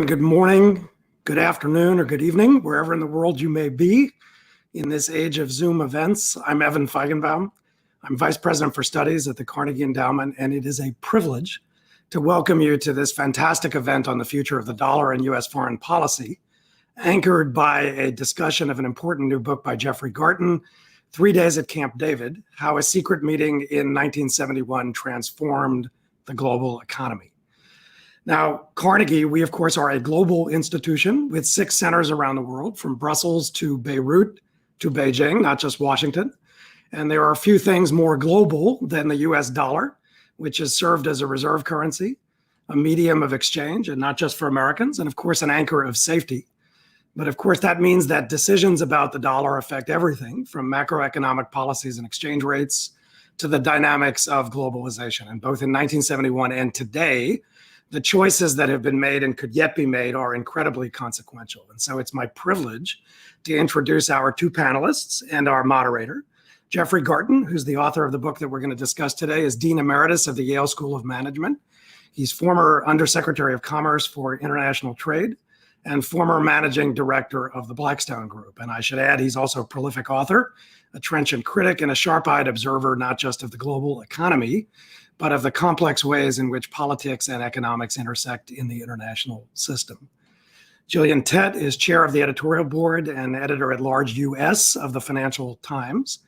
Good morning, good afternoon, or good evening, wherever in the world you may be in this age of Zoom events. I'm Evan Feigenbaum. I'm Vice President for Studies at the Carnegie Endowment, and it is a privilege to welcome you to this fantastic event on the future of the dollar and U.S. foreign policy, anchored by a discussion of an important new book by Jeffrey Garten, 3 Days at Camp David, How a Secret Meeting in 1971 Transformed the Global Economy. Now, Carnegie, we of course are a global institution with 6 centers around the world, from Brussels to Beirut to Beijing, not just Washington. And there are a few things more global than the US dollar, which has served as a reserve currency, a medium of exchange, and not just for Americans, and of course an anchor of safety. But of course that means that decisions about the dollar affect everything from macroeconomic policies and exchange rates to the dynamics of globalization. And both in 1971 and today, the choices that have been made and could yet be made are incredibly consequential. And so it's my privilege to introduce our 2 panelists and our moderator. Jeffrey Garten, who's the author of the book that we're going to discuss today, is Dean Emeritus of the Yale School of Management. He's former Undersecretary of Commerce for International Trade and former Managing Director of the Blackstone Group. And I should add, he's also a prolific author, a trenchant critic, and a sharp-eyed observer, not just of the global economy, but of the complex ways in which politics and economics intersect in the international system. Gillian Tett is chair of the editorial board and editor-at-large US of the Financial Times.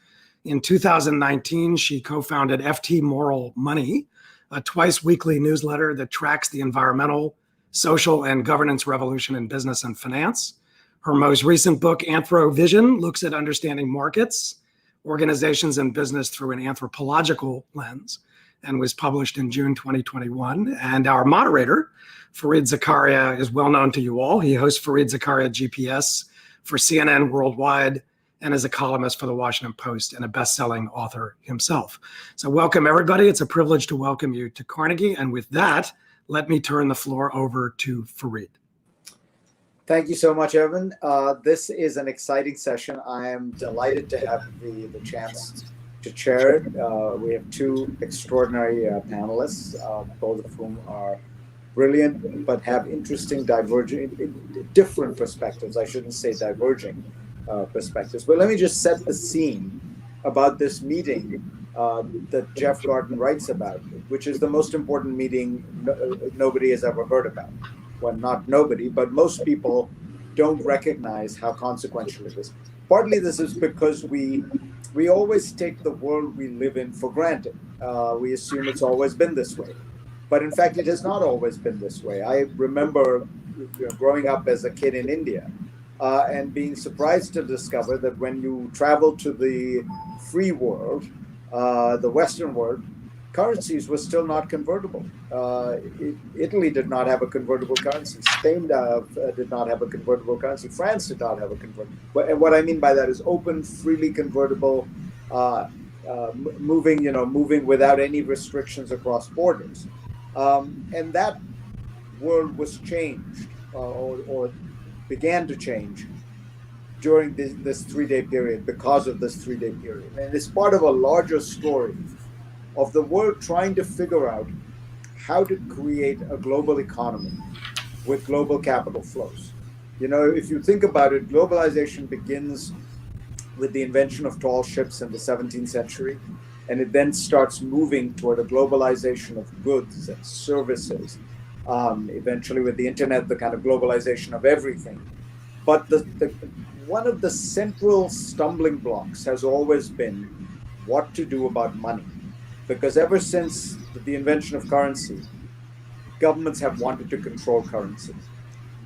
In 2019, she co-founded FT Moral Money, a twice-weekly newsletter that tracks the environmental, social, and governance revolution in business and finance. Her most recent book, Anthrovision, looks at understanding markets, organizations, and business through an anthropological lens, and was published in June 2021. And our moderator, Fareed Zakaria, is well known to you all. He hosts Fareed Zakaria GPS for CNN Worldwide and is a columnist for the Washington Post and a best-selling author himself. So welcome, everybody. It's a privilege to welcome you to Carnegie. And with that, let me turn the floor over to Fareed. Thank you so much, Evan. This is an exciting session. I am delighted to have the chance to chair it. We have 2 extraordinary panelists, both of whom are brilliant, but have interesting, different perspectives. I shouldn't say diverging perspectives. But let me just set the scene about this meeting that Jeff Garten writes about, which is the most important meeting nobody has ever heard about. Well, not nobody, but most people don't recognize how consequential it is. Partly this is because we always take the world we live in for granted. We assume it's always been this way. But in fact, it has not always been this way. I remember growing up as a kid in India and being surprised to discover that when you travel to the free world, the Western world, currencies were still not convertible. Italy did not have a convertible currency. Spain did not have a convertible currency. France did not have a convertible. And what I mean by that is open, freely convertible, moving without any restrictions across borders. And that world was changed or began to change during this 3-day period because of this 3-day period. And it's part of a larger story of the world trying to figure out how to create a global economy with global capital flows. You know, if you think about it, globalization begins with the invention of tall ships in the 17th century, and it then starts moving toward a globalization of goods and services. Eventually with the internet, the kind of globalization of everything. But one of the central stumbling blocks has always been what to do about money. Because ever since the invention of currency, governments have wanted to control currency.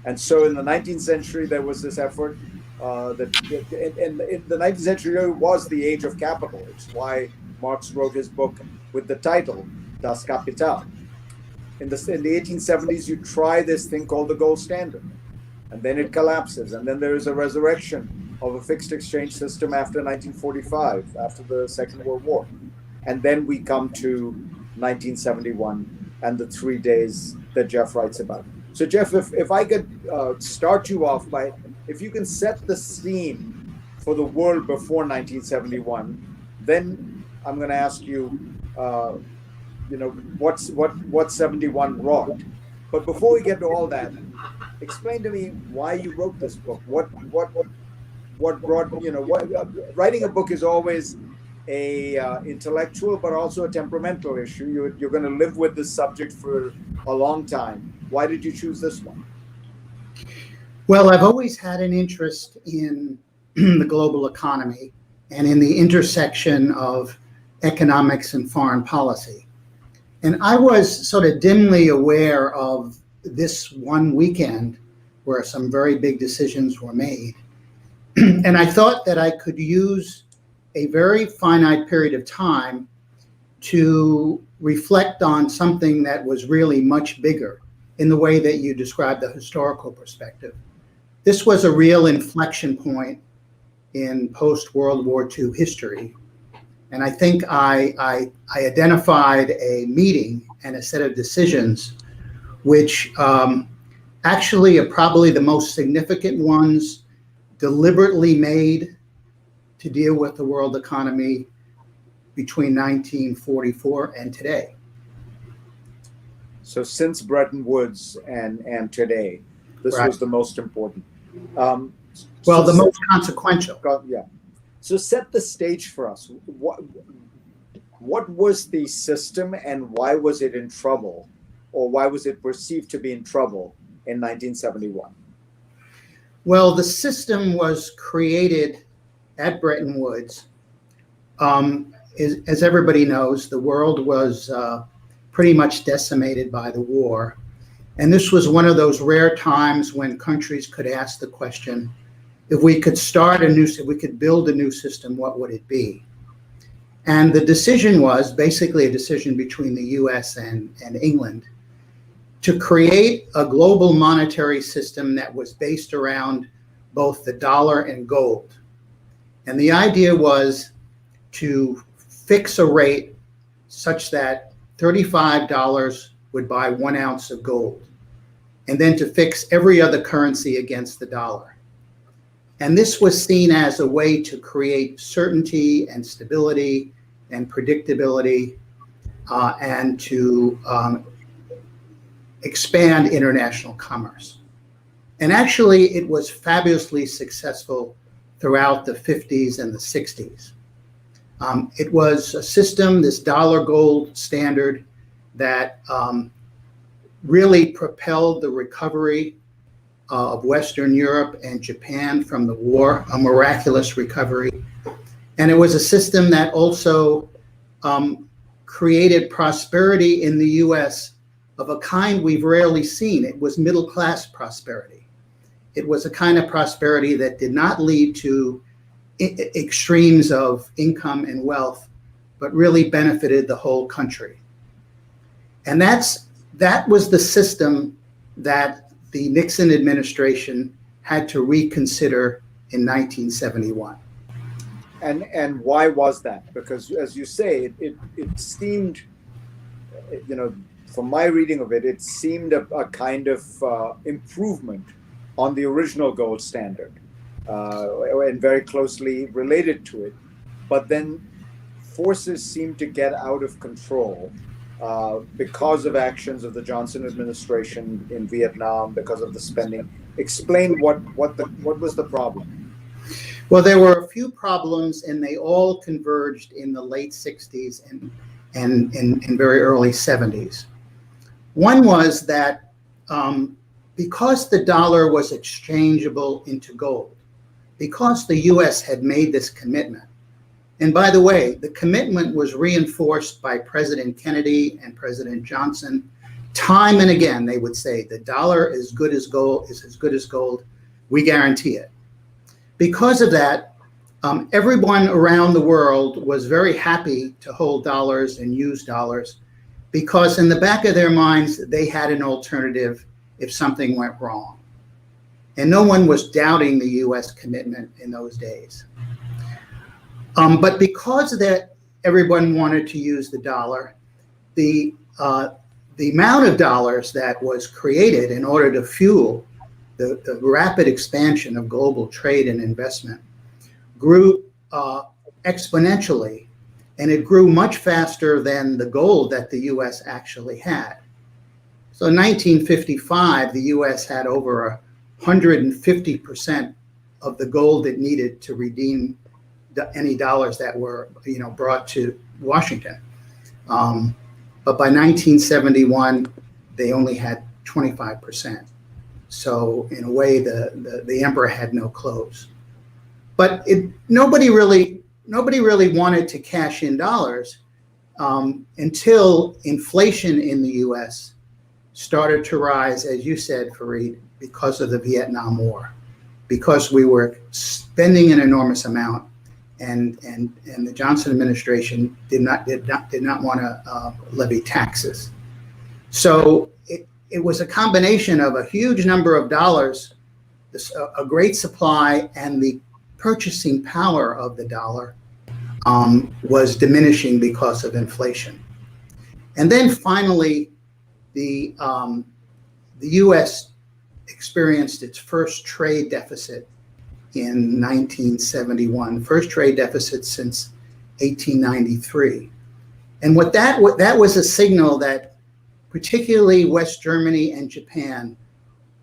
And so in the 19th century, there was this effort and the 19th century was the age of capital. It's why Marx wrote his book with the title, Das Kapital. In the 1870s, you try this thing called the gold standard, and then it collapses. And then there is a resurrection of a fixed exchange system after 1945, after the Second World War. And then we come to 1971 and the 3 days that Jeff writes about. So Jeff, if I could start you off by, if you can set the scene for the world before 1971, then I'm going to ask you, what 71 brought. But before we get to all that, explain to me why you wrote this book. What brought, writing a book is always a intellectual, but also a temperamental issue. You're going to live with this subject for a long time. Why did you choose this one? Well, I've always had an interest in the global economy and in the intersection of economics and foreign policy. And I was sort of dimly aware of this one weekend where some very big decisions were made. And I thought that I could use a very finite period of time to reflect on something that was really much bigger in the way that you described the historical perspective. This was a real inflection point in post-World War II history. And I think I identified a meeting and a set of decisions which actually are probably the most significant ones deliberately made to deal with the world economy between 1944 and today. So since Bretton Woods and today, this Right. was the most important. Well, the most consequential. Yeah. So set the stage for us. What was the system and why was it in trouble, or why was it perceived to be in trouble in 1971? Well, the system was created at Bretton Woods. As everybody knows, the world was pretty much decimated by the war. And this was one of those rare times when countries could ask the question, if we could build a new system, what would it be? And the decision was basically a decision between the US and England to create a global monetary system that was based around both the dollar and gold. And the idea was to fix a rate such that $35 would buy 1 ounce of gold, and then to fix every other currency against the dollar. And this was seen as a way to create certainty and stability and predictability and to expand international commerce. And actually, it was fabulously successful throughout the 50s and the 60s. It was a system, this dollar gold standard, that really propelled the recovery of Western Europe and Japan from the war, a miraculous recovery. And it was a system that also created prosperity in the US of a kind we've rarely seen. It was middle-class prosperity. It was a kind of prosperity that did not lead to extremes of income and wealth, but really benefited the whole country. And that was the system that the Nixon administration had to reconsider in 1971. And why was that? Because as you say, it seemed, from my reading of it, it seemed a kind of improvement on the original gold standard and very closely related to it. But then forces seemed to get out of control because of actions of the Johnson administration in Vietnam, because of the spending. Explain what was the problem? Well, there were a few problems, and they all converged in the late 60s and in very early 70s. One was that because the dollar was exchangeable into gold, because the US had made this commitment, and by the way, the commitment was reinforced by President Kennedy and President Johnson. Time and again, they would say, the dollar is as good as gold. We guarantee it. Because of that, everyone around the world was very happy to hold dollars and use dollars, because in the back of their minds, they had an alternative if something went wrong. And no one was doubting the US commitment in those days. But because that everyone wanted to use the dollar, the the amount of dollars that was created in order to fuel the rapid expansion of global trade and investment grew exponentially, and it grew much faster than the gold that the US actually had. So in 1955, the US had over 150% of the gold it needed to redeem any dollars that were, brought to Washington. But by 1971, they only had 25%. So in a way, the emperor had no clothes. But nobody really wanted to cash in dollars until inflation in the U.S. started to rise, as you said, Fareed, because of the Vietnam War, because we were spending an enormous amount, and the Johnson administration did not want to levy taxes. So it was a combination of a huge number of dollars, a great supply, and the purchasing power of the dollar was diminishing because of inflation. And then finally, the U.S. experienced its first trade deficit in 1971, first trade deficit since 1893. And what that was a signal that particularly West Germany and Japan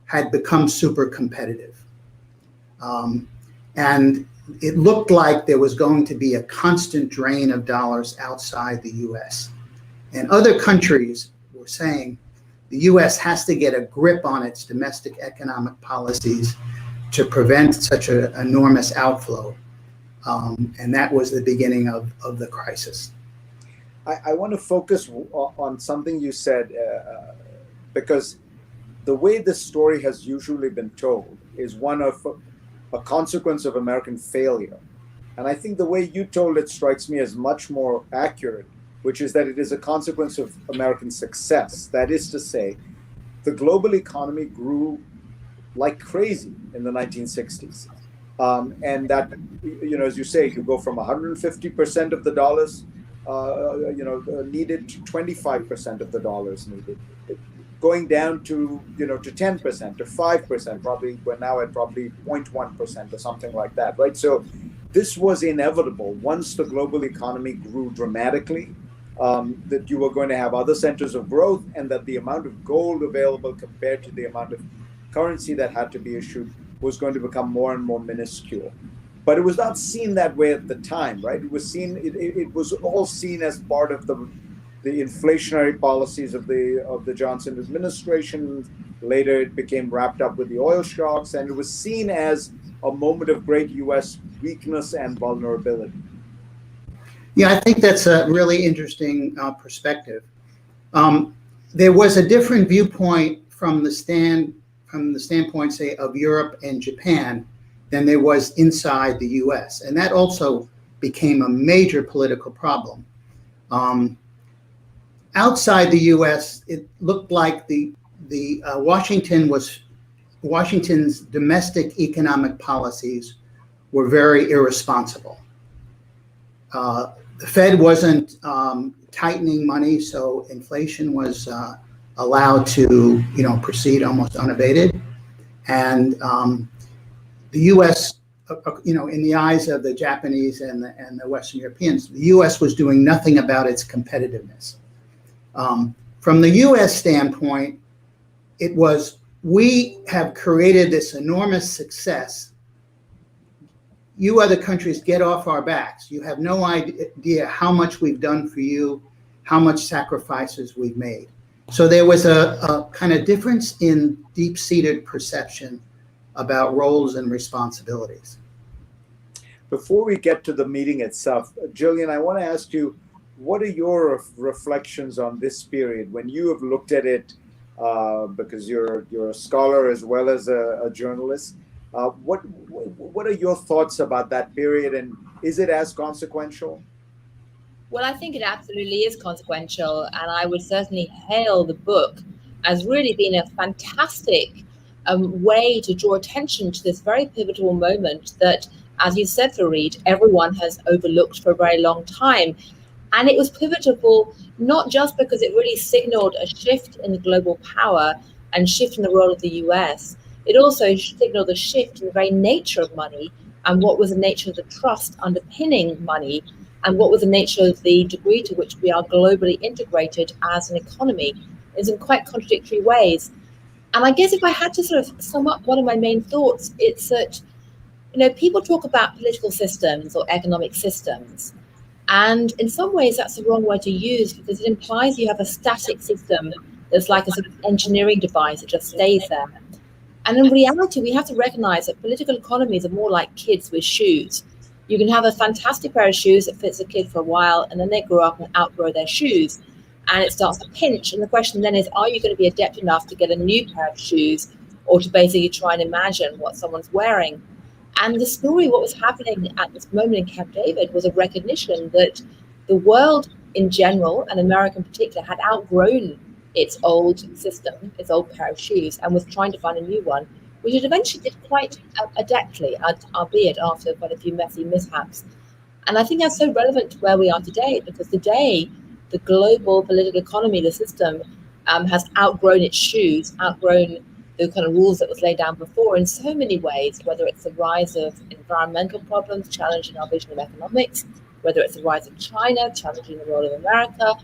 had become super competitive. And it looked like there was going to be a constant drain of dollars outside the US. And other countries were saying the US has to get a grip on its domestic economic policies to prevent such an enormous outflow. And that was the beginning of the crisis. I want to focus on something you said, because the way this story has usually been told is one of a consequence of American failure. And I think the way you told it strikes me as much more accurate, which is that it is a consequence of American success. That is to say, the global economy grew like crazy in the 1960s. And that, as you say, you go from 150% of the dollars needed to 25% of the dollars needed, going down to 10%, to 5%, probably we're now at probably 0.1% or something like that, right? So this was inevitable. Once the global economy grew dramatically, that you were going to have other centers of growth, and that the amount of gold available compared to the amount of currency that had to be issued was going to become more and more minuscule. But it was not seen that way at the time, right? It was seen. It was all seen as part of the inflationary policies of the Johnson administration. Later, it became wrapped up with the oil shocks, and it was seen as a moment of great U.S. weakness and vulnerability. Yeah, I think that's a really interesting perspective. There was a different viewpoint from the standpoint, say, of Europe and Japan than there was inside the U.S., and that also became a major political problem. Outside the U.S., it looked like Washington's domestic economic policies were very irresponsible. The Fed wasn't tightening money, so inflation was allowed to proceed almost unabated, and the U.S., in the eyes of the Japanese and the Western Europeans, the U.S. was doing nothing about its competitiveness. From the U.S. standpoint, it was, we have created this enormous success. You other countries, get off our backs. You have no idea how much we've done for you, how much sacrifices we've made. So there was a kind of difference in deep-seated perception about roles and responsibilities. Before we get to the meeting itself, Gillian, I want to ask you, what are your reflections on this period when you have looked at it, because you're a scholar as well as a journalist? What are your thoughts about that period, and is it as consequential? Well, I think it absolutely is consequential, and I would certainly hail the book as really being a fantastic way to draw attention to this very pivotal moment that, as you said, Fareed, everyone has overlooked for a very long time. And it was pivotal, not just because it really signaled a shift in the global power and shift in the role of the US, it also signaled a shift in the very nature of money and what was the nature of the trust underpinning money and what was the nature of the degree to which we are globally integrated as an economy is in quite contradictory ways. And I guess if I had to sort of sum up one of my main thoughts, it's that, people talk about political systems or economic systems. And in some ways, that's the wrong word to use because it implies you have a static system that's like a sort of engineering device that just stays there. And in reality, we have to recognize that political economies are more like kids with shoes. You can have a fantastic pair of shoes that fits a kid for a while, and then they grow up and outgrow their shoes, and it starts to pinch. And the question then is, are you going to be adept enough to get a new pair of shoes or to basically try and imagine what someone's wearing? And the story, what was happening at this moment in Camp David was a recognition that the world in general, and America in particular, had outgrown its old system, its old pair of shoes, and was trying to find a new one, which it eventually did quite adeptly, albeit after quite a few messy mishaps. And I think that's so relevant to where we are today, because today, the global political economy, the system, has outgrown its shoes, outgrown the kind of rules that was laid down before in so many ways, whether it's the rise of environmental problems, challenging our vision of economics, whether it's the rise of China, challenging the role of America,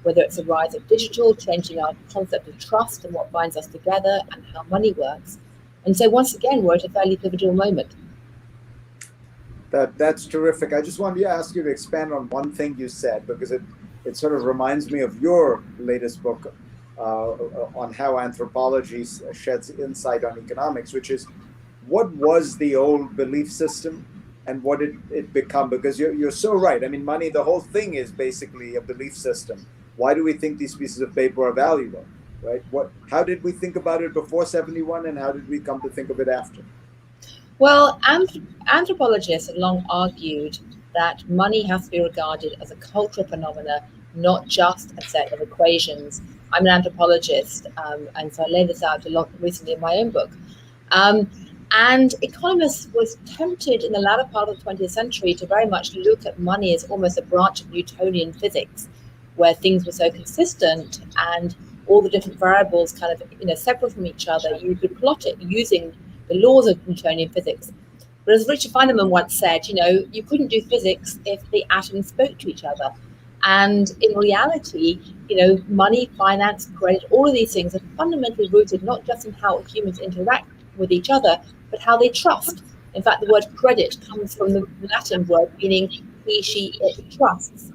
whether it's the rise of digital, changing our concept of trust and what binds us together and how money works. And so once again, we're at a fairly pivotal moment. That's terrific. I just wanted to ask you to expand on one thing you said, because it sort of reminds me of your latest book on how anthropology sheds insight on economics, which is what was the old belief system and what did it become? Because you're so right. I mean, money, the whole thing is basically a belief system. Why do we think these pieces of paper are valuable, right? How did we think about it before 71 and how did we come to think of it after? Well, anthropologists have long argued that money has to be regarded as a cultural phenomena, not just a set of equations. I'm an anthropologist, and so I laid this out a lot recently in my own book. And economists was tempted in the latter part of the 20th century to very much look at money as almost a branch of Newtonian physics, where things were so consistent and all the different variables kind of separate from each other. You could plot it using the laws of Newtonian physics. But as Richard Feynman once said, you couldn't do physics if the atoms spoke to each other. And in reality, money, finance, credit, all of these things are fundamentally rooted not just in how humans interact with each other, but how they trust. In fact, the word credit comes from the Latin word meaning he, she, it trusts.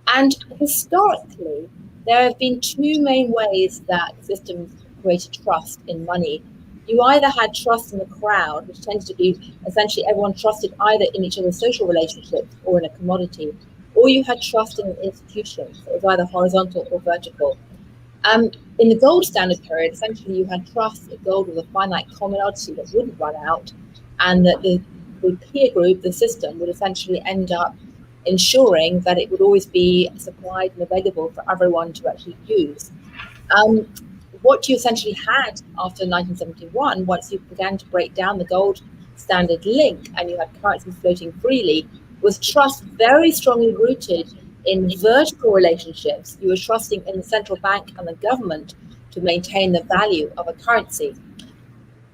And historically, there have been two main ways that systems created trust in money. You either had trust in the crowd, which tends to be essentially everyone trusted either in each other's social relationships or in a commodity, or you had trust in institutions. It was either horizontal or vertical. In the gold standard period, essentially you had trust that gold was a finite commodity that wouldn't run out, and that the peer group, the system, would essentially end up ensuring that it would always be supplied and available for everyone to actually use. What you essentially had after 1971, once you began to break down the gold standard link and you had currencies floating freely, was trust very strongly rooted in vertical relationships. You were trusting in the central bank and the government to maintain the value of a currency.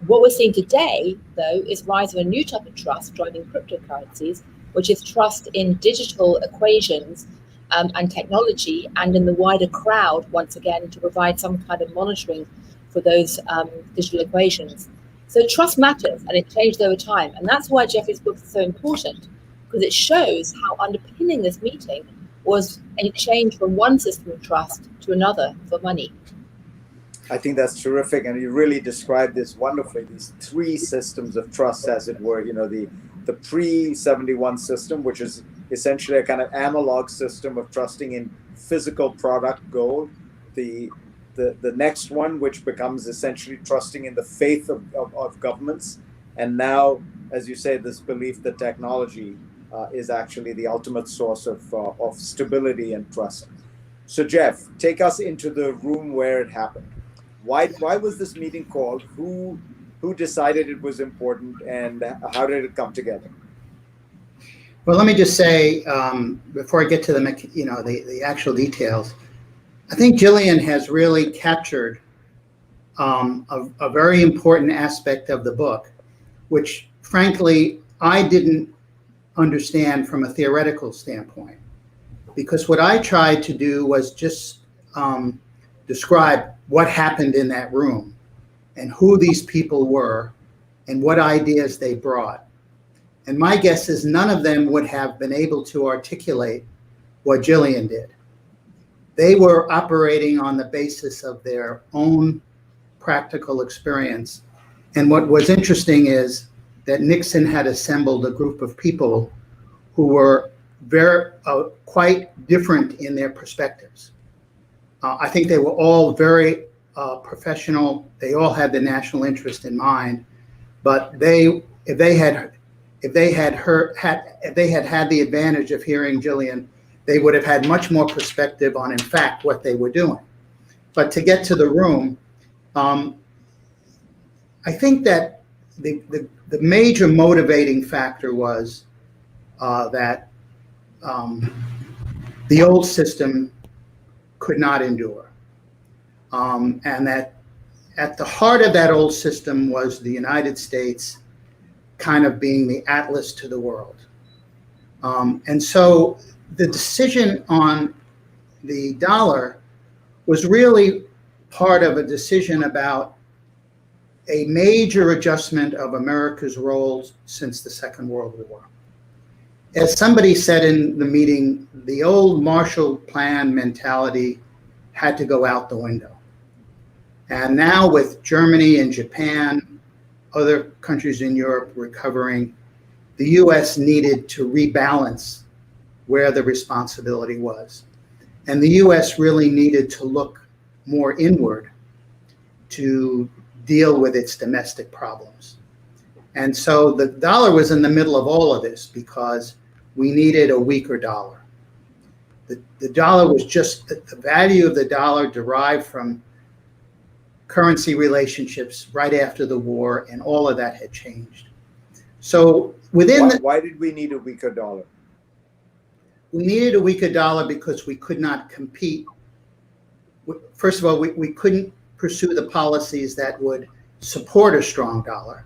What we're seeing today, though, is rise of a new type of trust driving cryptocurrencies, which is trust in digital equations and technology, and in the wider crowd, once again, to provide some kind of monitoring for those digital equations. So trust matters, and it changed over time. And that's why Jeffrey's book is so important, because it shows how underpinning this meeting was a change from one system of trust to another for money. I think that's terrific, and you really described this wonderfully, these three systems of trust, as it were. The pre-71 system, which is essentially a kind of analog system of trusting in physical product, gold. The next one, which becomes essentially trusting in the faith of governments. And now, as you say, this belief that technology is actually the ultimate source of stability and trust. So Jeff, take us into the room where it happened. Why was this meeting called? Who decided it was important, and how did it come together? Well, let me just say, before I get to the actual details, I think Gillian has really captured a very important aspect of the book, which frankly, I didn't understand from a theoretical standpoint. Because what I tried to do was just describe what happened in that room and who these people were and what ideas they brought. And my guess is none of them would have been able to articulate what Gillian did. They were operating on the basis of their own practical experience. And what was interesting is that Nixon had assembled a group of people who were quite different in their perspectives. I think they were all very professional. They all had the national interest in mind, but if they had had the advantage of hearing Gillian, they would have had much more perspective on, in fact, what they were doing. But to get to the room, I think that the major motivating factor was that the old system could not endure. And that at the heart of that old system was the United States kind of being the atlas to the world. And so the decision on the dollar was really part of a decision about a major adjustment of America's role since the Second World War. As somebody said in the meeting, the old Marshall Plan mentality had to go out the window. And now with Germany and Japan, other countries in Europe recovering, the US needed to rebalance where the responsibility was. And the US really needed to look more inward to deal with its domestic problems. And so the dollar was in the middle of all of this because we needed a weaker dollar. The dollar was just, the value of the dollar derived from currency relationships right after the war, and all of that had changed. So why did we need a weaker dollar? We needed a weaker dollar because we could not compete. First of all, we couldn't pursue the policies that would support a strong dollar.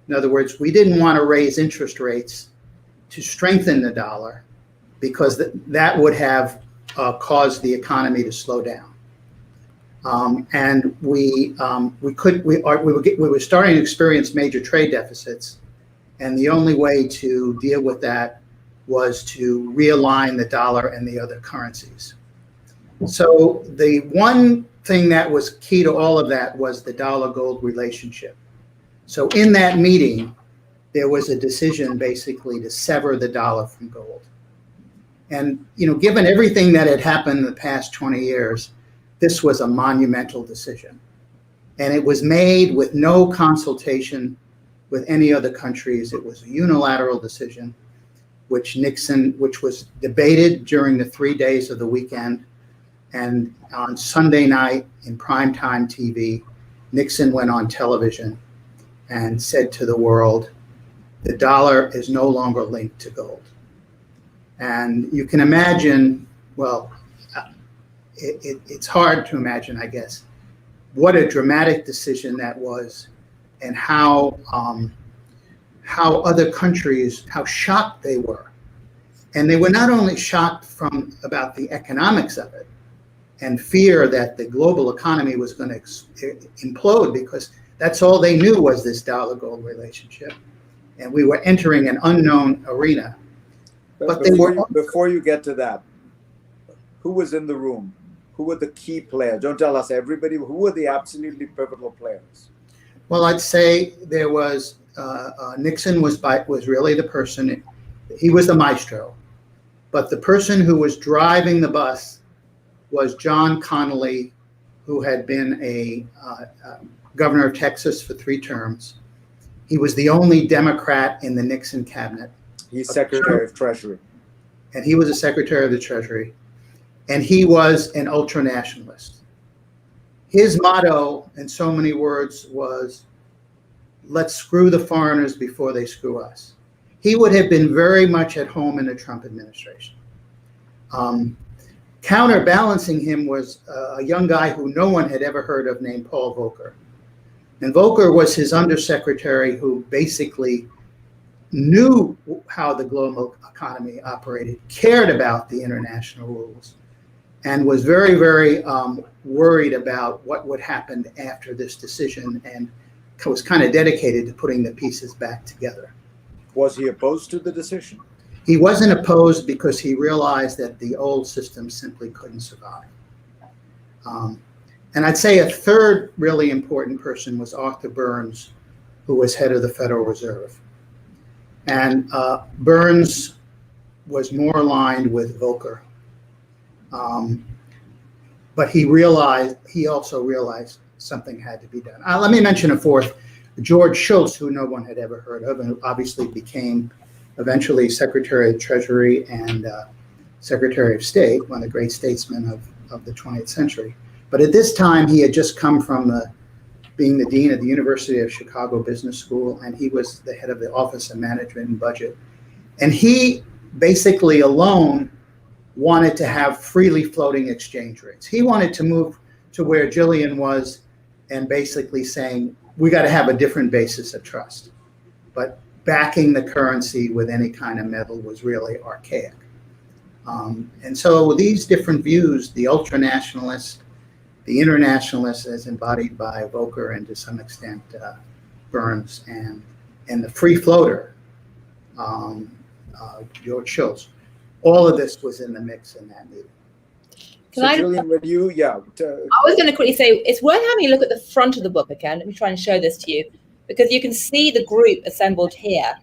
In other words, we didn't want to raise interest rates to strengthen the dollar because that would have caused the economy to slow down. And we were starting to experience major trade deficits, and the only way to deal with that was to realign the dollar and the other currencies. So the one thing that was key to all of that was the dollar-gold relationship. So in that meeting, there was a decision basically to sever the dollar from gold. And given everything that had happened in the past 20 years, this was a monumental decision. And it was made with no consultation with any other countries. It was a unilateral decision, which was debated during the 3 days of the weekend. And on Sunday night in primetime TV, Nixon went on television and said to the world, the dollar is no longer linked to gold. And you can imagine, well, it's hard to imagine, I guess, what a dramatic decision that was, and how other countries, how shocked they were. And they were not only shocked about the economics of it and fear that the global economy was going to implode, because that's all they knew was this dollar-gold relationship. And we were entering an unknown arena. But before you get to that, who was in the room? Who were the key players? Don't tell us everybody. Who were the absolutely pivotal players? Well, I'd say there was Nixon was really the person. He was the maestro, but the person who was driving the bus was John Connally, who had been a governor of Texas for 3 terms. He was the only Democrat in the Nixon cabinet. He's Secretary of Treasury. And he was a Secretary of the Treasury. And he was an ultranationalist. His motto, in so many words, was, let's screw the foreigners before they screw us. he would have been very much at home in the Trump administration. Counterbalancing him was a young guy who no one had ever heard of named Paul Volcker. And Volcker was his undersecretary who basically knew how the global economy operated, cared about the international rules, and was very, very worried about what would happen after this decision, and was kind of dedicated to putting the pieces back together. Was he opposed to the decision? He wasn't opposed because he realized that the old system simply couldn't survive. And I'd say a third really important person was Arthur Burns, who was head of the Federal Reserve. And Burns was more aligned with Volcker. But he also realized something had to be done. Let me mention a fourth, George Shultz, who no one had ever heard of, and who obviously became eventually Secretary of Treasury and Secretary of State, one of the great statesmen of the 20th century. But at this time, he had just come from being the dean of the University of Chicago Business School, and he was the head of the Office of Management and Budget. And he basically alone wanted to have freely floating exchange rates. He wanted to move to where Gillian was and basically saying, we got to have a different basis of trust. But backing the currency with any kind of metal was really archaic. And so these different views, the ultranationalists, the internationalists as embodied by Volcker and to some extent Burns, and the free floater, George Shultz, all of this was in the mix in that meeting. Julian, with you, I was going to quickly say, it's worth having a look at the front of the book again. Let me try and show this to you, because you can see the group assembled here.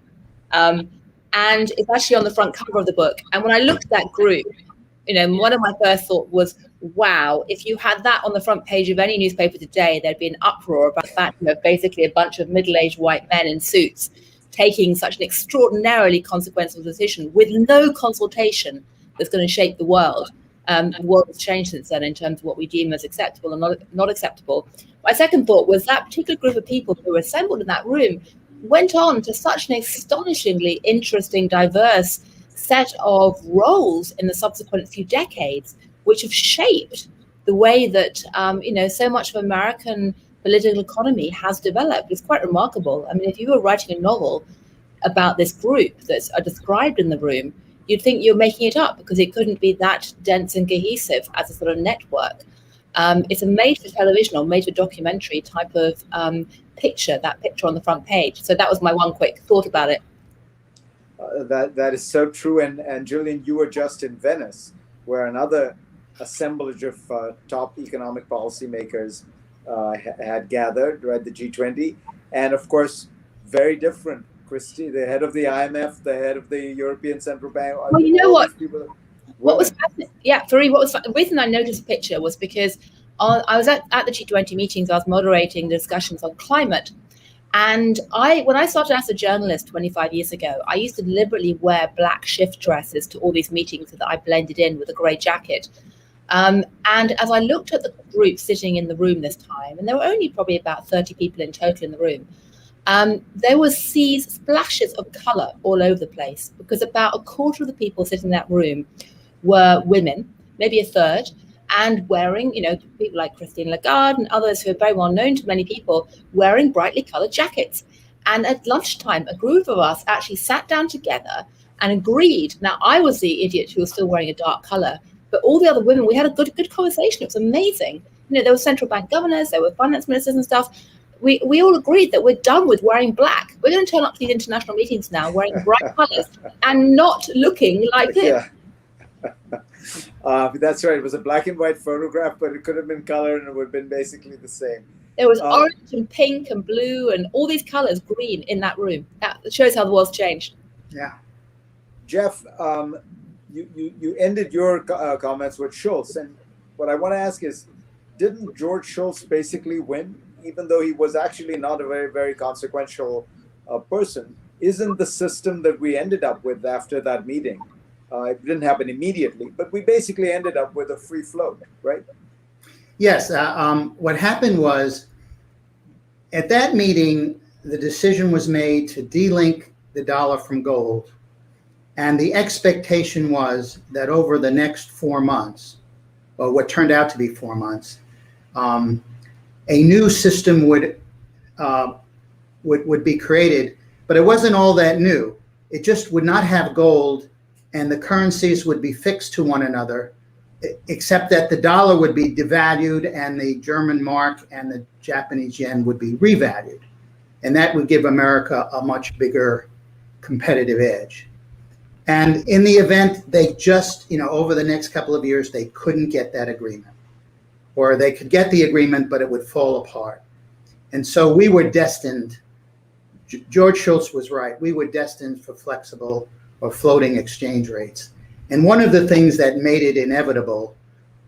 And it's actually on the front cover of the book. And when I looked at that group, one of my first thoughts was, wow, if you had that on the front page of any newspaper today, there'd be an uproar about that, basically a bunch of middle-aged white men in suits taking such an extraordinarily consequential decision with no consultation that's going to shape the world. The world has changed since then in terms of what we deem as acceptable and not acceptable. My second thought was that particular group of people who were assembled in that room went on to such an astonishingly interesting, diverse set of roles in the subsequent few decades, which have shaped the way that, so much of American political economy has developed. It's quite remarkable. I mean, if you were writing a novel about this group that's described in the room, you'd think you're making it up because it couldn't be that dense and cohesive as a sort of network. It's a made-for-television or made-for-documentary type of picture, that picture on the front page. So that was my one quick thought about it. That is so true. And Gillian, you were just in Venice, where another assemblage of top economic policymakers had gathered, right, the G20. And of course, very different. Christie, the head of the IMF, the head of the European Central Bank. Well, you know what? What was fascinating? Yeah, Fareed, the reason I noticed the picture was because I was at the G20 meetings. I was moderating the discussions on climate. And when I started as a journalist 25 years ago, I used to deliberately wear black shift dresses to all these meetings so that I blended in with a grey jacket. And as I looked at the group sitting in the room this time, and there were only probably about 30 people in total in the room, there was splashes of colour all over the place, because about a quarter of the people sitting in that room were women, maybe a third, and wearing, people like Christine Lagarde and others who are very well known to many people, wearing brightly coloured jackets. And at lunchtime, a group of us actually sat down together and agreed. Now, I was the idiot who was still wearing a dark colour, but all the other women, we had a good conversation. It was amazing. There were central bank governors, there were finance ministers and stuff. We all agreed that we're done with wearing black. We're going to turn up to these international meetings now wearing bright colours and not looking like this. Yeah. That's right. It was a black and white photograph, but it could have been color and it would have been basically the same. There was orange and pink and blue and all these colors, green, in that room. That shows how the world's changed. Yeah. Jeff, you ended your comments with Shultz. And what I want to ask is, didn't George Shultz basically win, even though he was actually not a very, very consequential person? Isn't the system that we ended up with after that meeting, it didn't happen immediately, but we basically ended up with a free float, right? Yes. What happened was, at that meeting, the decision was made to delink the dollar from gold. And the expectation was that over the next 4 months, or what turned out to be 4 months, a new system would be created, but it wasn't all that new. It just would not have gold, and the currencies would be fixed to one another, except that the dollar would be devalued and the German mark and the Japanese yen would be revalued. And that would give America a much bigger competitive edge. And in the event they just, over the next couple of years, they couldn't get that agreement. Or they could get the agreement, but it would fall apart. And so we were destined, George Shultz was right, we were destined for flexible or floating exchange rates. And one of the things that made it inevitable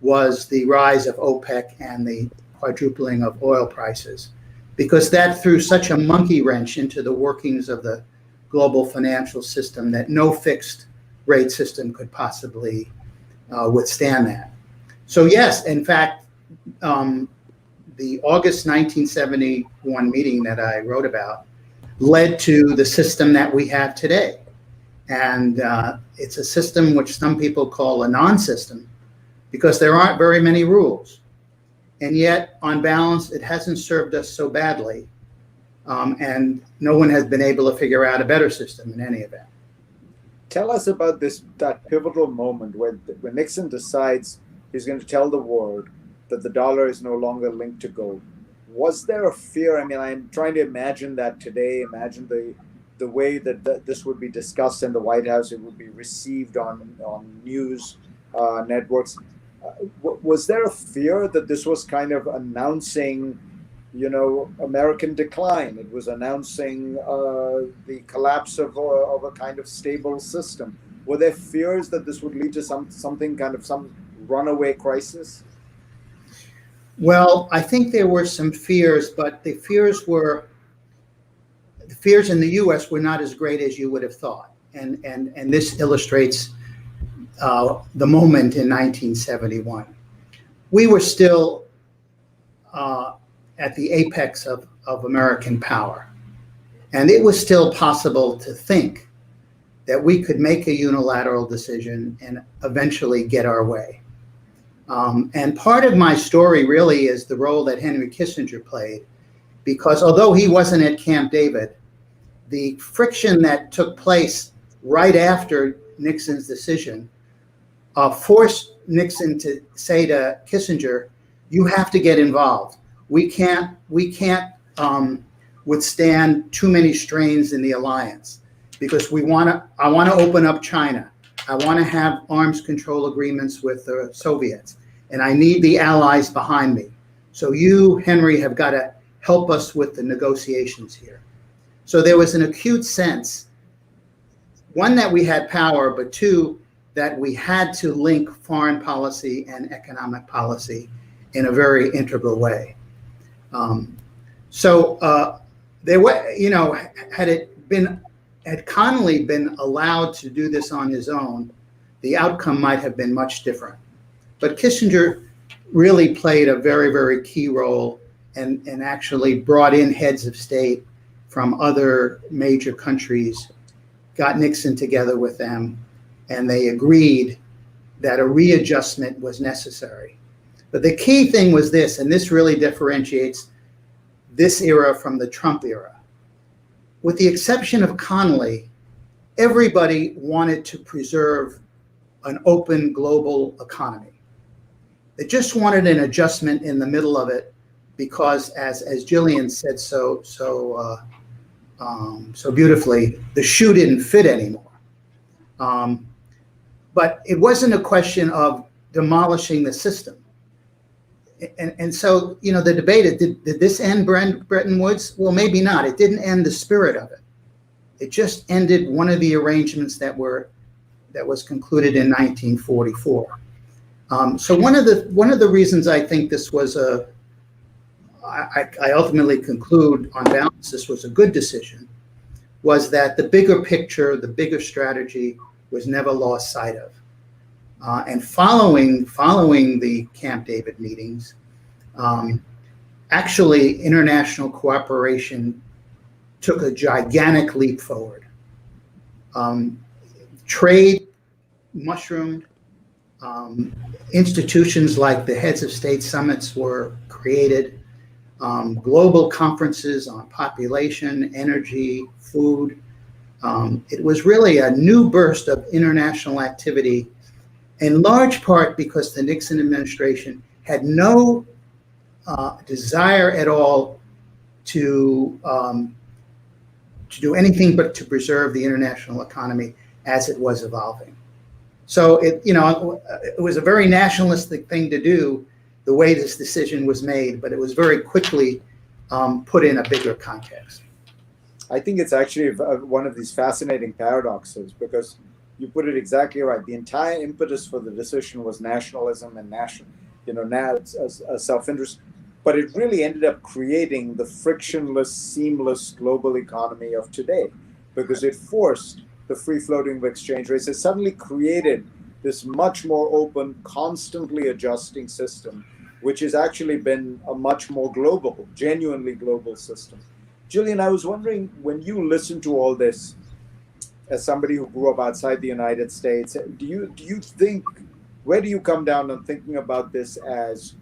was the rise of OPEC and the quadrupling of oil prices, because that threw such a monkey wrench into the workings of the global financial system that no fixed rate system could possibly withstand that. So yes, in fact, the August 1971 meeting that I wrote about led to the system that we have today. And it's a system which some people call a non-system because there aren't very many rules. And yet, on balance, it hasn't served us so badly. And no one has been able to figure out a better system in any event. Tell us about that pivotal moment when Nixon decides he's going to tell the world that the dollar is no longer linked to gold. Was there a fear? I mean, I'm trying to imagine that today, imagine the way that this would be discussed in the White House, it would be received on news networks. Was there a fear that this was kind of announcing, American decline? It was announcing the collapse of a kind of stable system. Were there fears that this would lead to some runaway crisis? Well, I think there were some fears, but the fears in the U.S. were not as great as you would have thought. And this illustrates the moment in 1971. We were still at the apex of American power. And it was still possible to think that we could make a unilateral decision and eventually get our way. And part of my story really is the role that Henry Kissinger played, because although he wasn't at Camp David, the friction that took place right after Nixon's decision forced Nixon to say to Kissinger, you have to get involved. We can't withstand too many strains in the alliance, because I want to open up China. I want to have arms control agreements with the Soviets, and I need the allies behind me. So you, Henry, have got to help us with the negotiations here. So there was an acute sense, one, that we had power, but two, that we had to link foreign policy and economic policy in a very integral way. There were, had Connolly been allowed to do this on his own, the outcome might have been much different. But Kissinger really played a very, very key role and actually brought in heads of state from other major countries, got Nixon together with them, and they agreed that a readjustment was necessary. But the key thing was this, and this really differentiates this era from the Trump era. With the exception of Connolly, everybody wanted to preserve an open global economy. They just wanted an adjustment in the middle of it because, as Gillian said so beautifully, the shoe didn't fit anymore. But it wasn't a question of demolishing the system. And so, the debate, did this end Bretton Woods? Well, maybe not. It didn't end the spirit of it. It just ended one of the arrangements that was concluded in 1944. So one of the reasons I think this was I ultimately conclude on balance this was a good decision, was that the bigger picture, the bigger strategy was never lost sight of. And following the Camp David meetings, actually international cooperation took a gigantic leap forward. Trade mushroomed. Institutions like the heads of state summits were created. Global conferences on population, energy, food. It was really a new burst of international activity, in large part because the Nixon administration had no desire at all to do anything but to preserve the international economy as it was evolving. So it was a very nationalistic thing to do, the way this decision was made, but it was very quickly put in a bigger context. I think it's actually one of these fascinating paradoxes, because you put it exactly right. The entire impetus for the decision was nationalism and self-interest, but it really ended up creating the frictionless, seamless global economy of today, because it forced the free floating of exchange rates. It suddenly created this much more open, constantly adjusting system, which has actually been a much more global, genuinely global system. Gillian, I was wondering, when you listen to all this, as somebody who grew up outside the United States, do you think, where do you come down on thinking about this as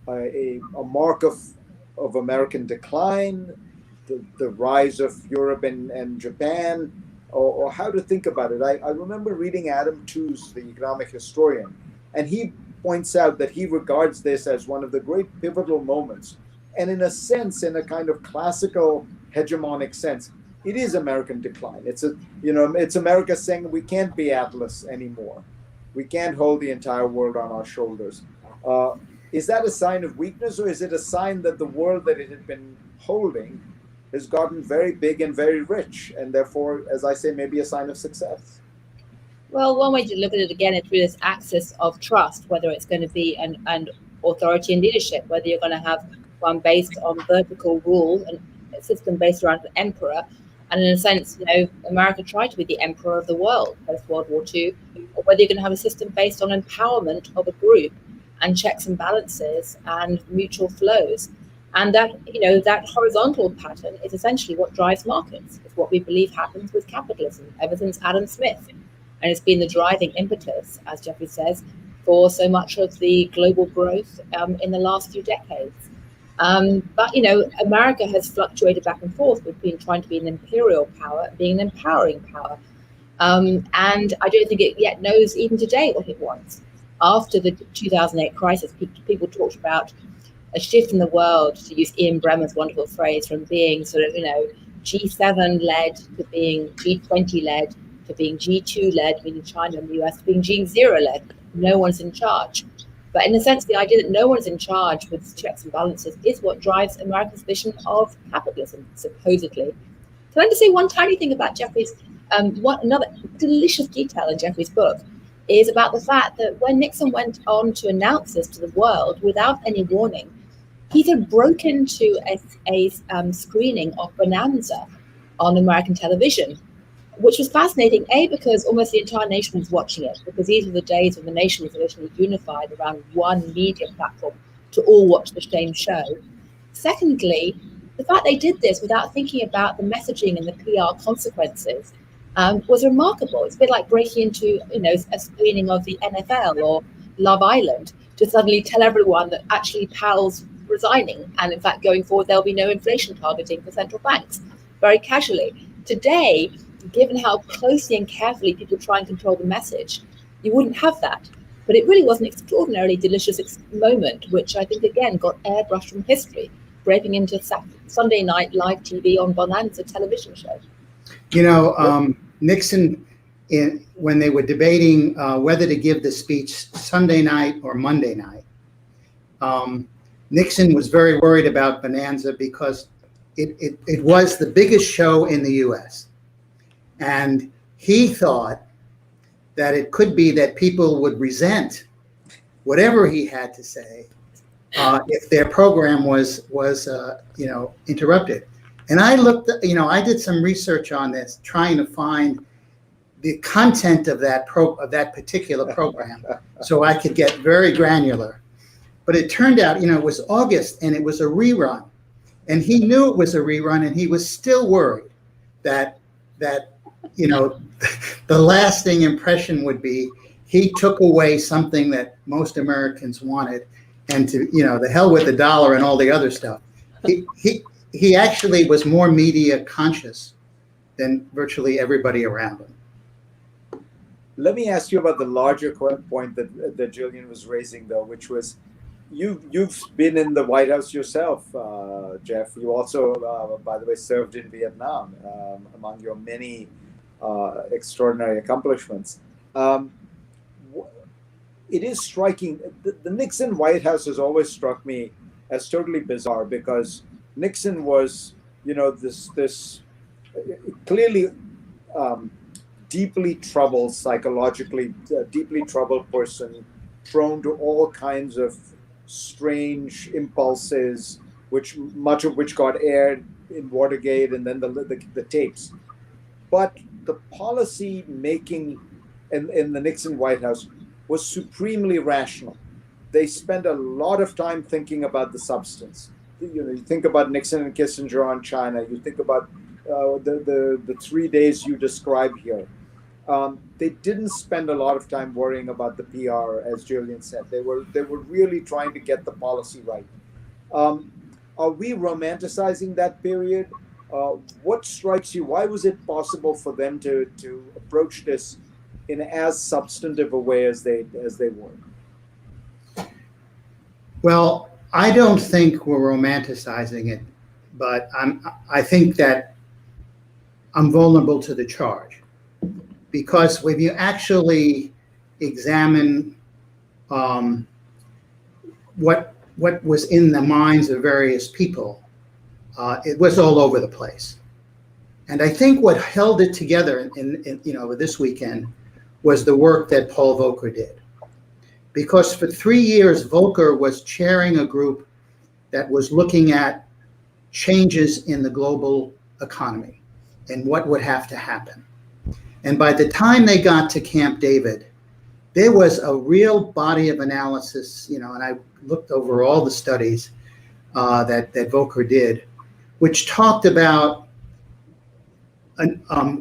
a mark of American decline, the rise of Europe and Japan, or how to think about it? I remember reading Adam Tooze, the economic historian, and he points out that he regards this as one of the great pivotal moments. And in a sense, in a kind of classical hegemonic sense, it is American decline. It's America saying we can't be Atlas anymore. We can't hold the entire world on our shoulders. Is that a sign of weakness, or is it a sign that the world that it had been holding has gotten very big and very rich, and therefore, as I say, maybe a sign of success? Well, one way to look at it again is through this axis of trust, whether it's going to be an authority and leadership, whether you're going to have one based on vertical rule and a system based around an emperor. And in a sense, America tried to be the emperor of the world post World War II, or whether you're going to have a system based on empowerment of a group and checks and balances and mutual flows. And that, that horizontal pattern is essentially what drives markets. It's what we believe happens with capitalism ever since Adam Smith. And it's been the driving impetus, as Jeffrey says, for so much of the global growth in the last few decades. But America has fluctuated back and forth between trying to be an imperial power and being an empowering power. And I don't think it yet knows even today what it wants. After the 2008 crisis, people talked about a shift in the world, to use Ian Bremmer's wonderful phrase, from being sort of, G7 led to being G20 led to being G2 led, meaning China and the US, to being G0 led. No one's in charge. But in a sense, the idea that no one's in charge with checks and balances is what drives America's vision of capitalism, supposedly. Can I just say one tiny thing about Jeffrey's, another delicious detail in Jeffrey's book is about the fact that when Nixon went on to announce this to the world without any warning, he had broken into a screening of Bonanza on American television, which was fascinating, because almost the entire nation was watching it, because these were the days when the nation was originally unified around one media platform to all watch the same show. Secondly, the fact they did this without thinking about the messaging and the PR consequences was remarkable. It's a bit like breaking into a screening of the NFL or Love Island to suddenly tell everyone that actually Powell's resigning, and in fact going forward there'll be no inflation targeting for central banks, very casually. Today, given how closely and carefully people try and control the message, you wouldn't have that. But it really was an extraordinarily delicious moment, which I think, again, got airbrushed from history, breaking into Sunday night live TV on Bonanza television show. Nixon, when they were debating whether to give the speech Sunday night or Monday night, Nixon was very worried about Bonanza because it was the biggest show in the U.S. And he thought that it could be that people would resent whatever he had to say if their program was interrupted. And I looked, I did some research on this, trying to find the content of that particular program, so I could get very granular. But it turned out, it was August and it was a rerun, and he knew it was a rerun, and he was still worried that you know, the lasting impression would be he took away something that most Americans wanted, and to, you know, the hell with the dollar and all the other stuff. He actually was more media conscious than virtually everybody around him. Let me ask you about the larger point that Gillian was raising, though, which was you've been in the White House yourself, Jeff. You also, by the way, served in Vietnam, among your many extraordinary accomplishments. It is striking. The Nixon White House has always struck me as totally bizarre, because Nixon was, you know, this clearly deeply troubled, psychologically deeply troubled person, prone to all kinds of strange impulses, much of which got aired in Watergate and then the tapes. But the policy making in the Nixon White House was supremely rational. They spent a lot of time thinking about the substance. You know, you think about Nixon and Kissinger on China. You think about the 3 days you describe here. They didn't spend a lot of time worrying about the PR, as Gillian said. They were really trying to get the policy right. Are we romanticizing that period? What strikes you? Why was it possible for them to approach this in as substantive a way as they were? Well, I don't think we're romanticizing it, but I think that I'm vulnerable to the charge, because when you actually examine what was in the minds of various people, it was all over the place. And I think what held it together in you know, this weekend was the work that Paul Volcker did. Because for 3 years, Volcker was chairing a group that was looking at changes in the global economy and what would have to happen. And by the time they got to Camp David, there was a real body of analysis, you know, and I looked over all the studies that Volcker did, which talked about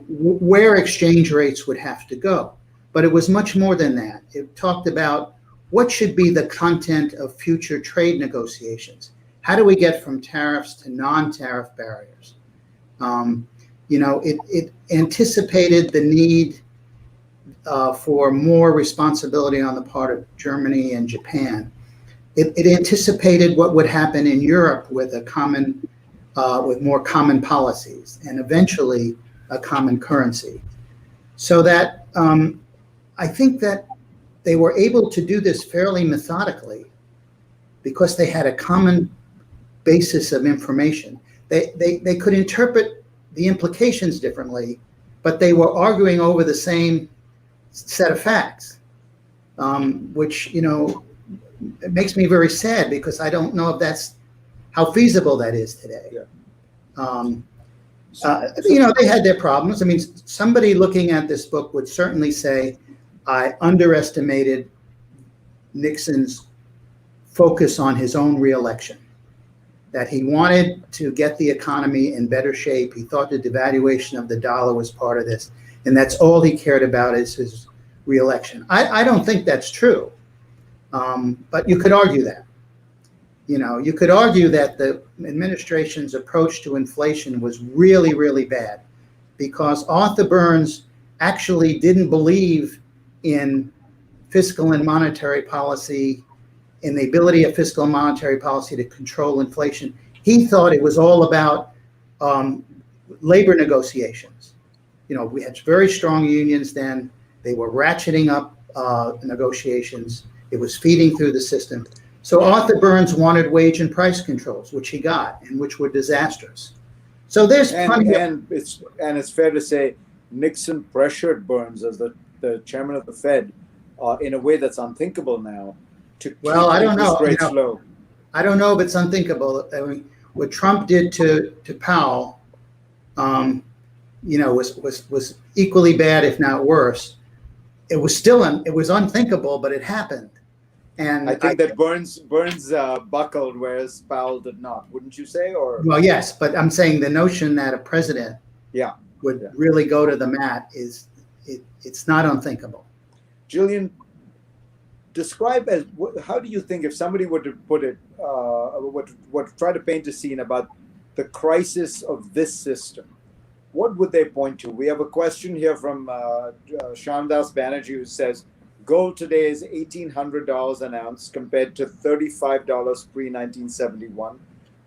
where exchange rates would have to go. But it was much more than that. It talked about what should be the content of future trade negotiations. How do we get from tariffs to non-tariff barriers? You know, it anticipated the need for more responsibility on the part of Germany and Japan. It anticipated what would happen in Europe with with more common policies and eventually a common currency. So that I think that they were able to do this fairly methodically because they had a common basis of information. They could interpret the implications differently, but they were arguing over the same set of facts, which, you know, it makes me very sad, because I don't know if that's how feasible that is today. Yeah. You know, they had their problems. I mean, somebody looking at this book would certainly say, I underestimated Nixon's focus on his own reelection, that he wanted to get the economy in better shape. He thought the devaluation of the dollar was part of this, and that's all he cared about is his reelection. I don't think that's true, but you could argue that. You know, you could argue that the administration's approach to inflation was really, really bad, because Arthur Burns actually didn't believe in fiscal and monetary policy, in the ability of fiscal and monetary policy to control inflation. He thought it was all about labor negotiations. You know, we had very strong unions then. They were ratcheting up negotiations. It was feeding through the system. So Arthur Burns wanted wage and price controls, which he got, and which were disastrous. So there's plenty and it's fair to say Nixon pressured Burns as the chairman of the Fed in a way that's unthinkable now to keep interest rates low. I don't know if it's unthinkable. I mean, what Trump did to Powell, you know, was equally bad, if not worse. It was still it was unthinkable, but it happened. And I think that Burns buckled, whereas Powell did not. Wouldn't you say? Or well, yes, but I'm saying the notion that a president, yeah, would really go to the mat it's not unthinkable. Gillian, describe how do you think, if somebody were to put it, would try to paint a scene about the crisis of this system, what would they point to? We have a question here from Shandas Banerjee, who says, gold today is $1,800 an ounce compared to $35 pre-1971.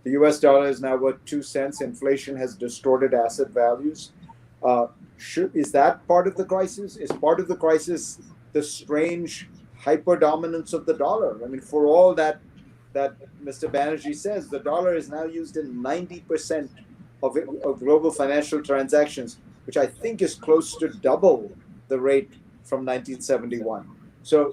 The US dollar is now worth 2 cents. Inflation has distorted asset values. Is that part of the crisis? Is part of the crisis the strange hyper-dominance of the dollar? I mean, for all that Mr. Banerjee says, the dollar is now used in 90% of global financial transactions, which I think is close to double the rate from 1971. So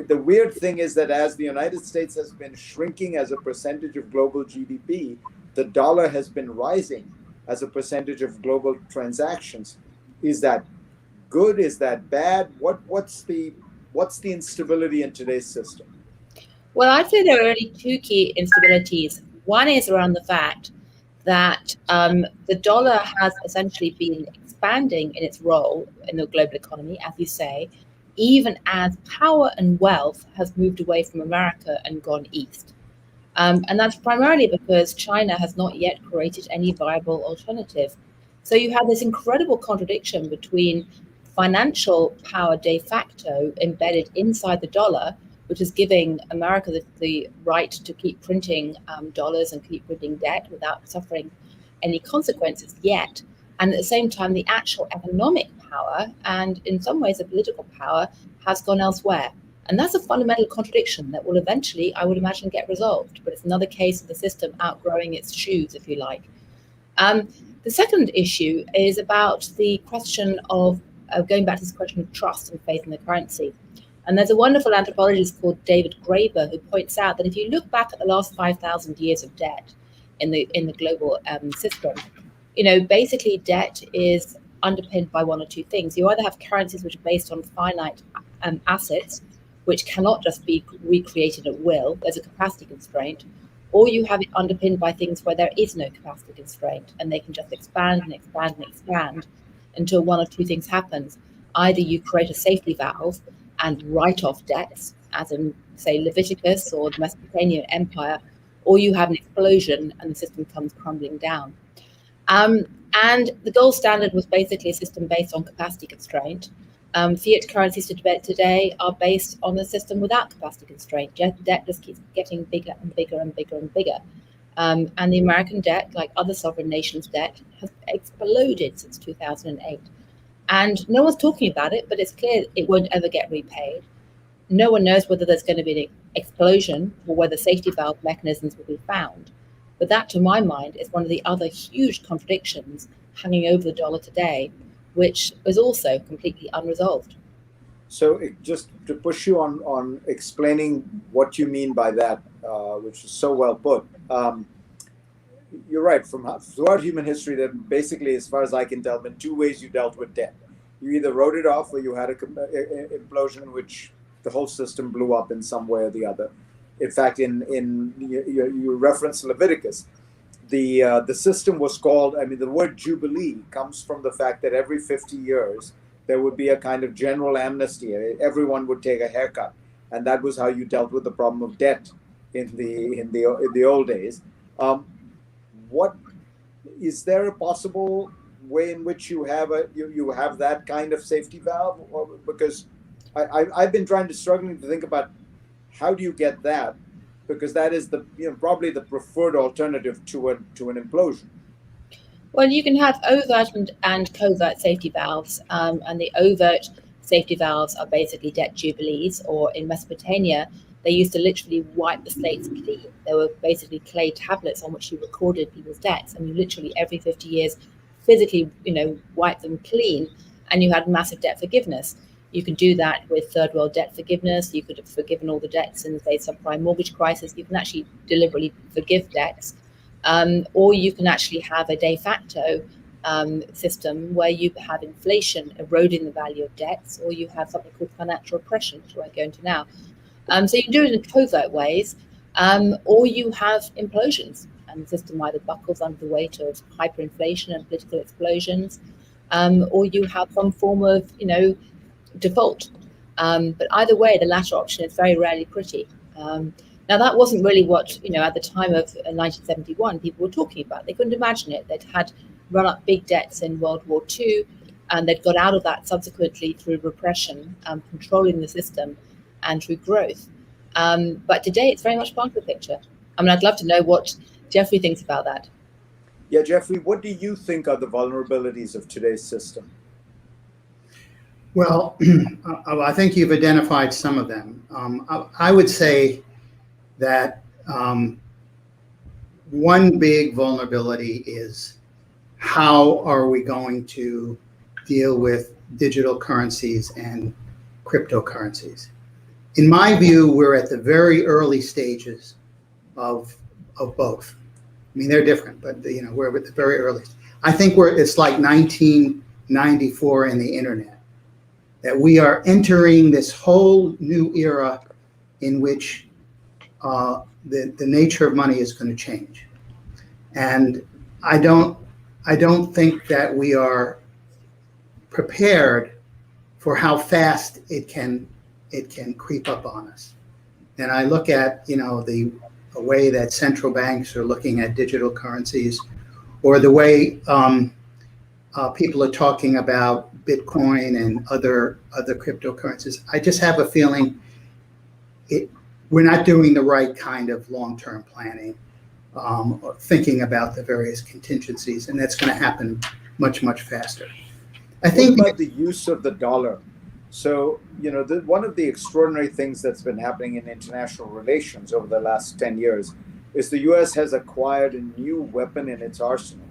the weird thing is that as the United States has been shrinking as a percentage of global GDP, the dollar has been rising as a percentage of global transactions. Is that good? Is that bad? What's the instability in today's system? Well, I'd say there are only two key instabilities. One is around the fact that the dollar has essentially been expanding in its role in the global economy, as you say, even as power and wealth has moved away from America and gone east. And that's primarily because China has not yet created any viable alternative. So you have this incredible contradiction between financial power de facto embedded inside the dollar, which is giving America the right to keep printing dollars and keep printing debt without suffering any consequences yet. And at the same time, the actual economic power and in some ways the political power has gone elsewhere. And that's a fundamental contradiction that will eventually, I would imagine, get resolved. But it's another case of the system outgrowing its shoes, if you like. The second issue is about the question of going back to this question of trust and faith in the currency. And there's a wonderful anthropologist called David Graeber who points out that if you look back at the last 5,000 years of debt in the global system, basically debt is underpinned by one or two things. You either have currencies which are based on finite assets, which cannot just be recreated at will. There's a capacity constraint, or you have it underpinned by things where there is no capacity constraint and they can just expand and expand and expand until one or two things happens. Either you create a safety valve and write off debts, as in, say, Leviticus or the Mesopotamian Empire, or you have an explosion and the system comes crumbling down. And the gold standard was basically a system based on capacity constraint. Fiat currencies today are based on a system without capacity constraint. Debt just keeps getting bigger and bigger and bigger and bigger. And the American debt, like other sovereign nations' debt, has exploded since 2008. And no one's talking about it, but it's clear it won't ever get repaid. No one knows whether there's going to be an explosion or whether safety valve mechanisms will be found. But that, to my mind, is one of the other huge contradictions hanging over the dollar today, which is also completely unresolved. So just to push you on explaining what you mean by that, which is so well put, you're right. Throughout human history, there basically, as far as I can tell, been two ways you dealt with debt. You either wrote it off or you had an implosion in which the whole system blew up in some way or the other. In fact, you referenced Leviticus. The system was called, the word Jubilee comes from the fact that every 50 years, there would be a kind of general amnesty. Everyone would take a haircut. And that was how you dealt with the problem of debt in the old days. What is there a possible way in which you have that kind of safety valve? Because I've been struggling to think about how do you get that, because that is probably the preferred alternative to an implosion. Well, you can have overt and covert safety valves, and the overt safety valves are basically debt jubilees, or in Mesopotamia, they used to literally wipe the slates clean. They were basically clay tablets on which you recorded people's debts, and you literally every 50 years physically, wipe them clean, and you had massive debt forgiveness. You could do that with third world debt forgiveness. You could have forgiven all the debts in, say, subprime mortgage crisis. You can actually deliberately forgive debts. Or you can actually have a de facto system where you have inflation eroding the value of debts, or you have something called financial oppression, which I won't go into now. So you can do it in covert ways, or you have implosions, and the system either buckles under the weight of hyperinflation and political explosions, or you have some form of, default. But either way, the latter option is very rarely pretty. Now, that wasn't really what, at the time of 1971, people were talking about. They couldn't imagine it. They'd had run up big debts in World War II, and they'd got out of that subsequently through repression, controlling the system, and through growth. But today, it's very much part of the picture. I mean, I'd love to know what Jeffrey thinks about that. Yeah, Jeffrey, what do you think are the vulnerabilities of today's system? Well, I think you've identified some of them. I would say that one big vulnerability is how are we going to deal with digital currencies and cryptocurrencies? In my view, we're at the very early stages of both. I mean, they're different, but we're at the very early. I think it's like 1994 in the internet, that we are entering this whole new era in which the nature of money is going to change. And I don't think that we are prepared for how fast it can creep up on us. And I look at the way that central banks are looking at digital currencies, or the way people are talking about Bitcoin and other cryptocurrencies. I just have a feeling we're not doing the right kind of long-term planning, or thinking about the various contingencies, and that's going to happen much, much faster. I think what about the use of the dollar? So, one of the extraordinary things that's been happening in international relations over the last 10 years is the US has acquired a new weapon in its arsenal,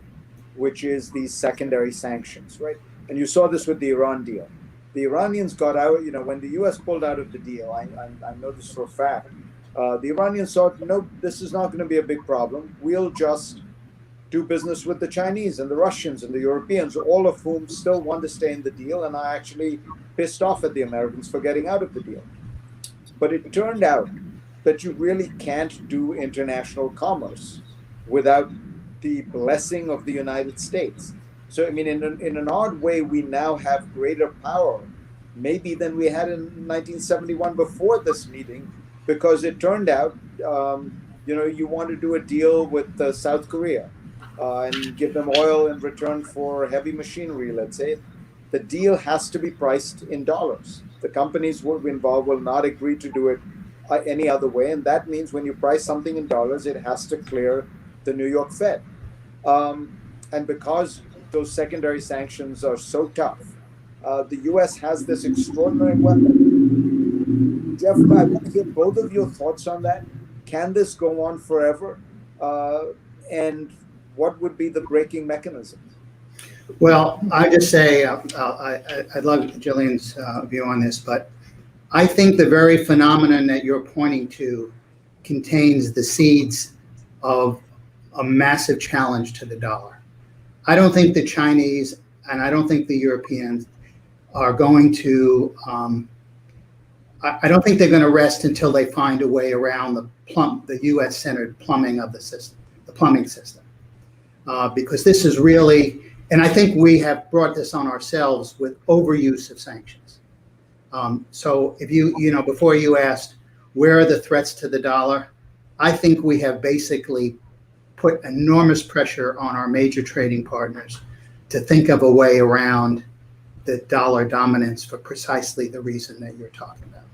which is these secondary sanctions, right? And you saw this with the Iran deal. The Iranians got out, when the US pulled out of the deal, I know this for a fact, the Iranians thought, no, this is not going to be a big problem. We'll just do business with the Chinese and the Russians and the Europeans, all of whom still want to stay in the deal and are actually pissed off at the Americans for getting out of the deal. But it turned out that you really can't do international commerce without the blessing of the United States. So, I mean, in an odd way, we now have greater power, maybe than we had in 1971 before this meeting, because it turned out, you want to do a deal with South Korea and give them oil in return for heavy machinery, let's say. The deal has to be priced in dollars. The companies involved will not agree to do it any other way. And that means when you price something in dollars, it has to clear the New York Fed. And because those secondary sanctions are so tough, the US has this extraordinary weapon. Jeff, I want to hear both of your thoughts on that. Can this go on forever? And what would be the breaking mechanism? Well, I just say I'd love Gillian's view on this, but I think the very phenomenon that you're pointing to contains the seeds of a massive challenge to the dollar. I don't think the Chinese and I don't think the Europeans are going to. I don't think they're going to rest until they find a way around the U.S.-centered plumbing of the system, the plumbing system, because this is really. And I think we have brought this on ourselves with overuse of sanctions. So if before you asked, where are the threats to the dollar? I think we have basically put enormous pressure on our major trading partners to think of a way around the dollar dominance for precisely the reason that you're talking about.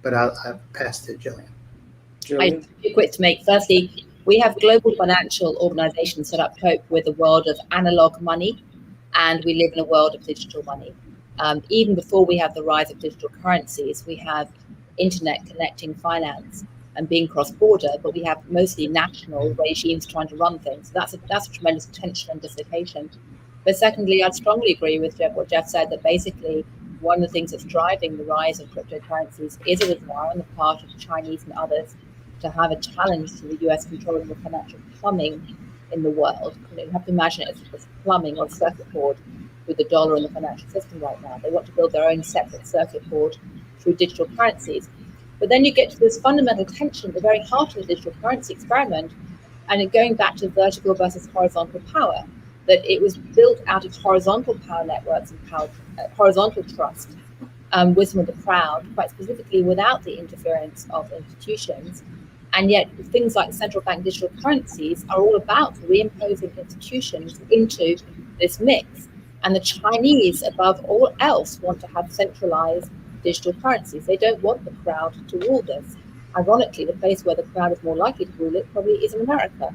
But I'll pass to Gillian. I'm quick to make. Firstly, we have global financial organizations set up cope with a world of analog money, and we live in a world of digital money. Even before we have the rise of digital currencies, we have internet connecting finance and being cross-border, but we have mostly national regimes trying to run things. So that's a tremendous tension and dislocation. But secondly, I'd strongly agree with what Jeff said, that basically one of the things that's driving the rise of cryptocurrencies is a desire on the part of the Chinese and others to have a challenge to the US controlling the financial plumbing in the world. You have to imagine it as plumbing or circuit board with the dollar and the financial system right now. They want to build their own separate circuit board through digital currencies. But then you get to this fundamental tension at the very heart of the digital currency experiment, and going back to vertical versus horizontal power. that it was built out of horizontal power networks and horizontal trust, wisdom of the crowd, quite specifically without the interference of institutions. And yet things like central bank digital currencies are all about reimposing institutions into this mix. And the Chinese, above all else, want to have centralized digital currencies. They don't want the crowd to rule this. Ironically, the place where the crowd is more likely to rule it probably is in America.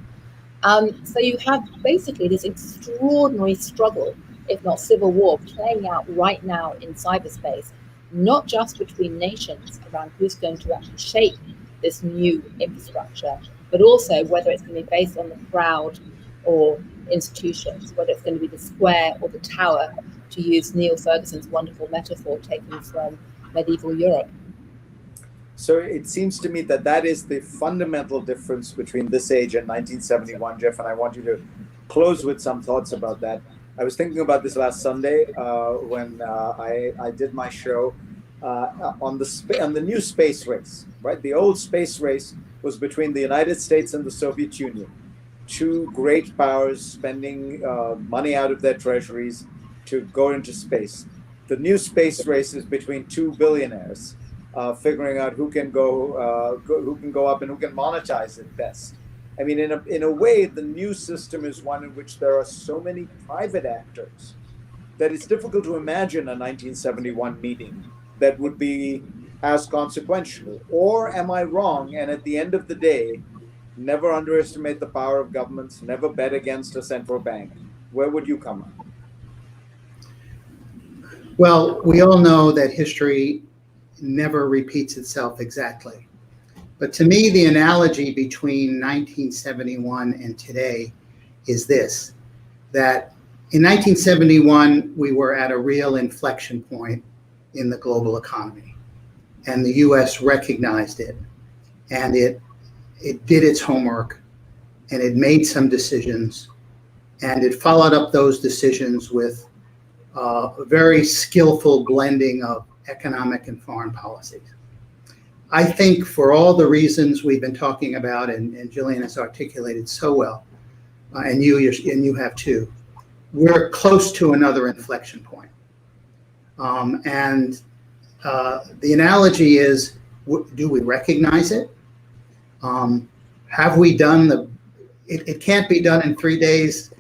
So you have basically this extraordinary struggle, if not civil war, playing out right now in cyberspace, not just between nations around who's going to actually shape this new infrastructure, but also whether it's going to be based on the crowd or institutions, whether it's going to be the square or the tower, to use Neil Ferguson's wonderful metaphor taken from medieval Europe. So it seems to me that that is the fundamental difference between this age and 1971, Jeff, and I want you to close with some thoughts about that. I was thinking about this last Sunday when I did my show on the new space race, right? The old space race was between the United States and the Soviet Union, two great powers spending money out of their treasuries to go into space. The new space race is between two billionaires figuring out who can go up and who can monetize it best. I mean, in a way, the new system is one in which there are so many private actors that it's difficult to imagine a 1971 meeting that would be as consequential. Or am I wrong? And at the end of the day, never underestimate the power of governments, never bet against a central bank. Where would you come up? Well, we all know that history never repeats itself exactly. But to me, the analogy between 1971 and today is this, that in 1971, we were at a real inflection point in the global economy. And the US recognized it. And it did its homework. And it made some decisions. And it followed up those decisions with a very skillful blending of economic and foreign policies. I think for all the reasons we've been talking about, and Gillian has articulated so well, and you have too, we're close to another inflection point. And the analogy is, do we recognize it? Have we done it can't be done in 3 days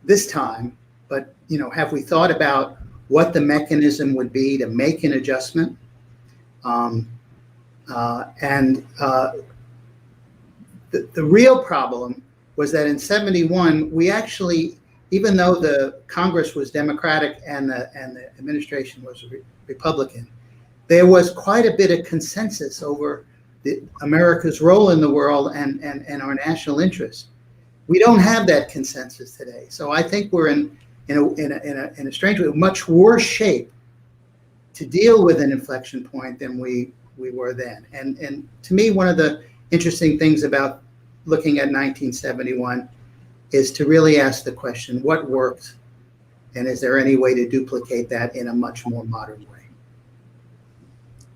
this time, but have we thought about what the mechanism would be to make an adjustment? The real problem was that in 71, we actually, even though the Congress was Democratic and the administration was Republican, there was quite a bit of consensus over America's role in the world and our national interest. We don't have that consensus today. So I think we're in a strange way, much worse shape to deal with an inflection point than we were then. And to me, one of the interesting things about looking at 1971 is to really ask the question, what worked? And is there any way to duplicate that in a much more modern way?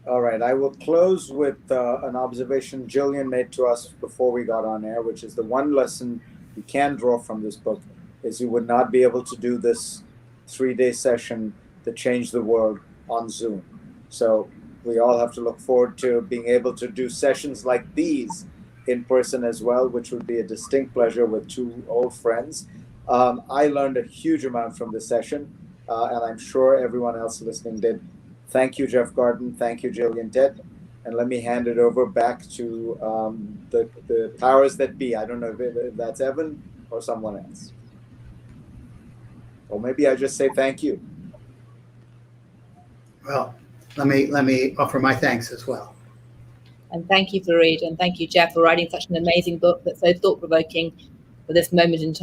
All right, I will close with an observation Gillian made to us before we got on air, which is the one lesson you can draw from this book is you would not be able to do this 3-day session that changed the world on Zoom. So we all have to look forward to being able to do sessions like these in person as well, which would be a distinct pleasure with two old friends. I learned a huge amount from this session, and I'm sure everyone else listening did. Thank you, Jeff Garten. Thank you, Gillian Tett. And let me hand it over back to the powers that be. I don't know if that's Evan or someone else. Or maybe I just say thank you. Well, let me offer my thanks as well. And thank you, Fareed, and thank you, Jeff, for writing such an amazing book that's so thought-provoking for this moment in time.